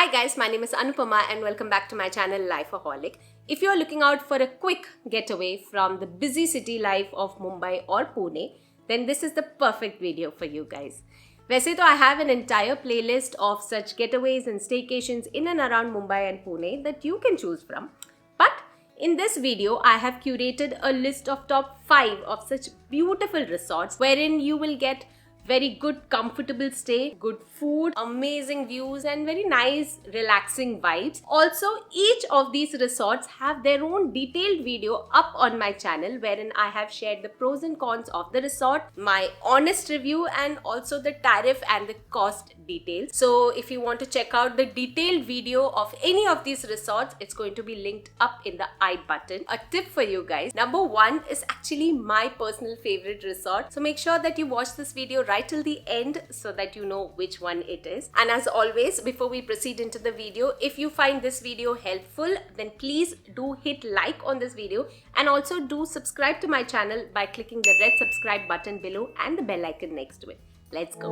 Hi guys, my name is Anupama and welcome back to my channel Lifeaholic. If you are looking out for a quick getaway from the busy city life of Mumbai or Pune, then this is the perfect video for you guys. वैसे तो I have an entire playlist of such getaways and staycations in and around Mumbai and Pune that you can choose from. But in this video, I have curated a list of top 5 of such beautiful resorts wherein you will get very good comfortable stay, good food, amazing views and very nice relaxing vibes. Also, each of these resorts have their own detailed video up on my channel wherein I have shared the pros and cons of the resort, my honest review and also the tariff and the cost details. So if you want to check out the detailed video of any of these resorts, it's going to be linked up in the I button. A tip for you guys, number 1 is actually my personal favorite resort. So make sure that you watch this video right till the end so that you know which one it is. And as always, before we proceed into the video, if you find this video helpful, then please do hit like on this video and also do subscribe to my channel by clicking the red subscribe button below and the bell icon next to it. Let's go.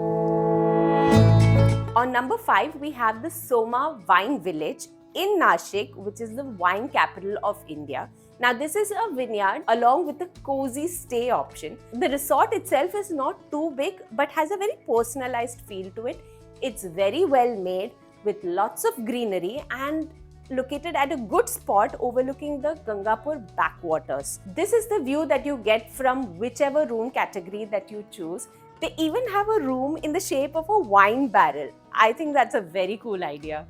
On number 5, we have the Soma Wine Village in Nashik, which is the wine capital of India. Now, this is a vineyard along with a cozy stay option. The resort itself is not too big but has a very personalized feel to it. It's very well made with lots of greenery and located at a good spot overlooking the Gangapur backwaters. This is the view that you get from whichever room category that you choose. They even have a room in the shape of a wine barrel. I think that's a very cool idea.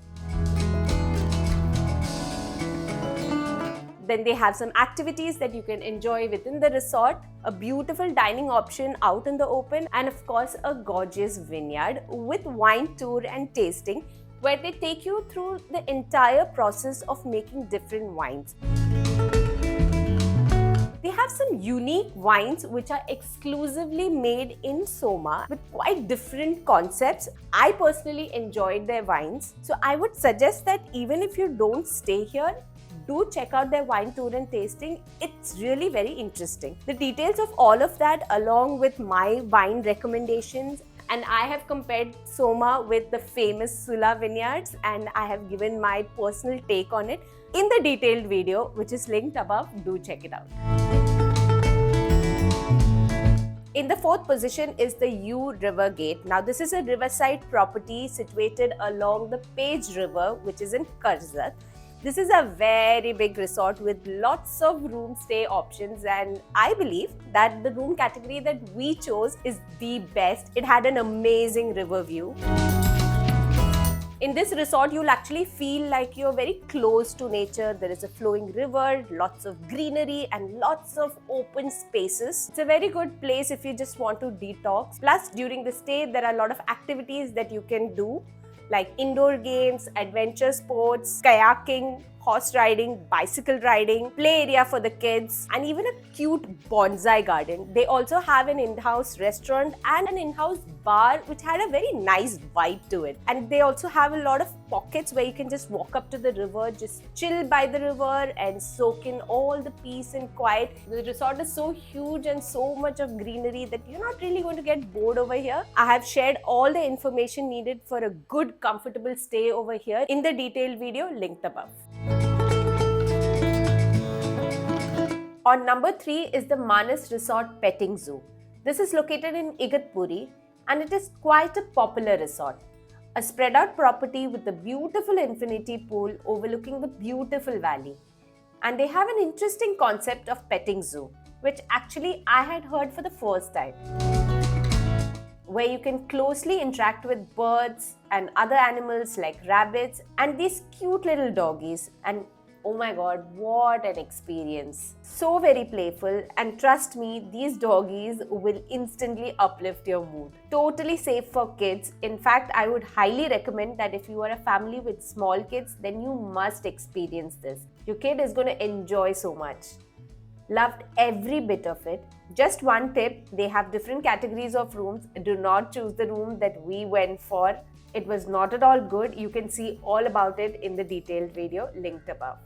Then they have some activities that you can enjoy within the resort, a beautiful dining option out in the open, and of course a gorgeous vineyard with wine tour and tasting where they take you through the entire process of making different wines. They have some unique wines which are exclusively made in Soma with quite different concepts. I personally enjoyed their wines. So I would suggest that even if you don't stay here, do check out their wine tour and tasting. It's really very interesting. The details of all of that along with my wine recommendations, and I have compared Soma with the famous Sula vineyards and I have given my personal take on it in the detailed video which is linked above. Do check it out. In the 4th position is the U River Gate. Now this is a riverside property situated along the Page River which is in Karjat. This is a very big resort with lots of room stay options, and I believe that the room category that we chose is the best. It had an amazing river view. In this resort, you'll actually feel like you're very close to nature. There is a flowing river, lots of greenery and lots of open spaces. It's a very good place if you just want to detox. Plus, during the stay, there are a lot of activities that you can do like indoor games, adventure sports, kayaking, horse riding, bicycle riding, play area for the kids, and even a cute bonsai garden. They also have an in-house restaurant and an in-house bar which had a very nice vibe to it. And they also have a lot of pockets where you can just walk up to the river, just chill by the river and soak in all the peace and quiet. The resort is so huge and so much of greenery that you're not really going to get bored over here. I have shared all the information needed for a good, comfortable stay over here in the detailed video linked above. On number 3 is the Manas Resort Petting Zoo. This is located in Igatpuri and it is quite a popular resort. A spread out property with a beautiful infinity pool overlooking the beautiful valley. And they have an interesting concept of petting zoo, which actually I had heard for the first time, where you can closely interact with birds and other animals like rabbits and these cute little doggies. And oh my god, what an experience. So very playful, and trust me, these doggies will instantly uplift your mood. Totally safe for kids. In fact, I would highly recommend that if you are a family with small kids, then you must experience this. Your kid is going to enjoy so much. Loved every bit of it. Just one tip, they have different categories of rooms. Do not choose the room that we went for. It was not at all good. You can see all about it in the detailed video linked above.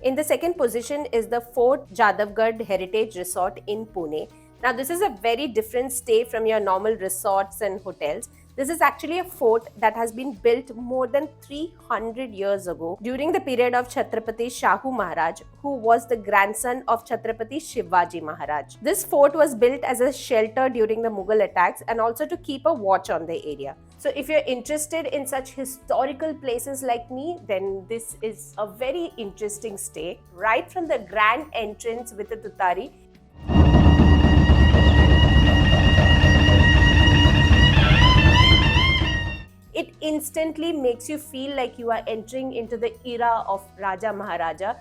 In the 2nd position is the Fort Jadavgarh Heritage Resort in Pune. Now this is a very different stay from your normal resorts and hotels. This is actually a fort that has been built more than 300 years ago during the period of Chhatrapati Shahu Maharaj, who was the grandson of Chhatrapati Shivaji Maharaj. This fort was built as a shelter during the Mughal attacks and also to keep a watch on the area. So if you're interested in such historical places like me, then this is a very interesting stay. Right from the grand entrance with the Tutari, it instantly makes you feel like you are entering into the era of Raja Maharaja.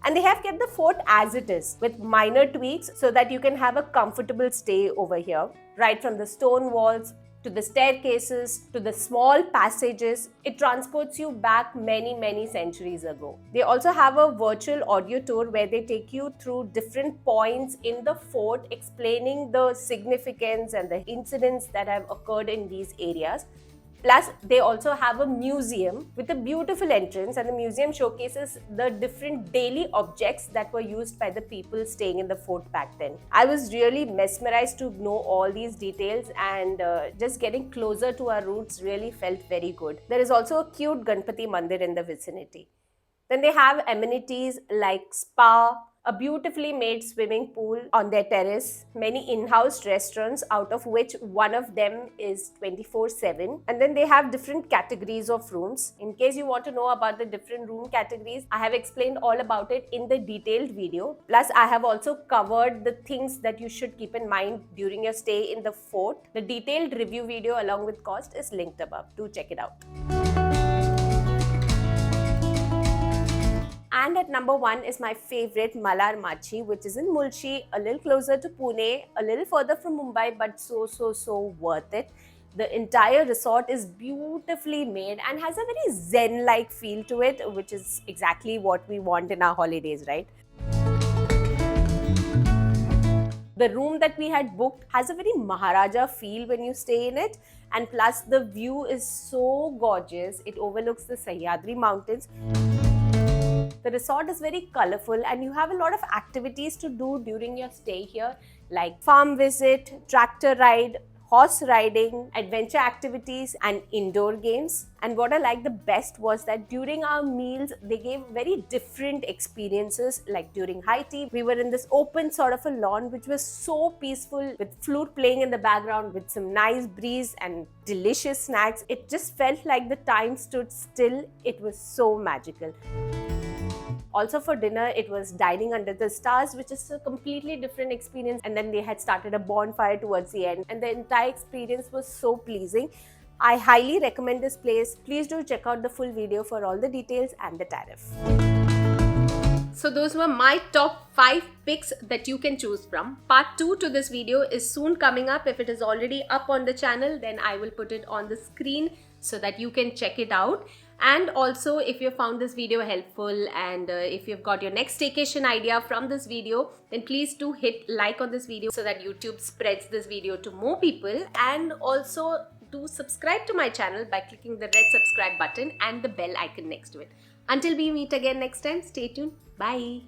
And they have kept the fort as it is with minor tweaks so that you can have a comfortable stay over here. Right from the stone walls to the staircases to the small passages, it transports you back many centuries ago. They also have a virtual audio tour where they take you through different points in the fort, explaining the significance and the incidents that have occurred in these areas. Plus, they also have a museum with a beautiful entrance, and the museum showcases the different daily objects that were used by the people staying in the fort back then. I was really mesmerized to know all these details, and just getting closer to our roots really felt very good. There is also a cute Ganpati Mandir in the vicinity. Then they have amenities like spa, a beautifully made swimming pool on their terrace, many in-house restaurants, out of which one of them is 24/7. And then they have different categories of rooms. In case you want to know about the different room categories, I have explained all about it in the detailed video. Plus, I have also covered the things that you should keep in mind during your stay in the fort. The detailed review video along with cost is linked above. Do check it out. And at number 1 is my favorite Malar Machi, which is in Mulshi, a little closer to Pune, a little further from Mumbai, but so worth it. The entire resort is beautifully made and has a very zen-like feel to it, which is exactly what we want in our holidays, right? The room that we had booked has a very Maharaja feel when you stay in it, and plus the view is so gorgeous. It overlooks the Sahyadri mountains. The resort is very colorful and you have a lot of activities to do during your stay here, like farm visit, tractor ride, horse riding, adventure activities and indoor games. And what I liked the best was that during our meals, they gave very different experiences. Like during high tea, we were in this open sort of a lawn which was so peaceful, with flute playing in the background with some nice breeze and delicious snacks. It just felt like the time stood still. It was so magical. Also for dinner, it was dining under the stars, which is a completely different experience. And then they had started a bonfire towards the end, and the entire experience was so pleasing. I highly recommend this place. Please do check out the full video for all the details and the tariff. So those were my top 5 picks that you can choose from. Part 2 to this video is soon coming up. If it is already up on the channel, then I will put it on the screen so that you can check it out. And also, if you found this video helpful and if you've got your next staycation idea from this video, then please do hit like on this video so that YouTube spreads this video to more people. And also do subscribe to my channel by clicking the red subscribe button and the bell icon next to it. Until we meet again next time, stay tuned. Bye.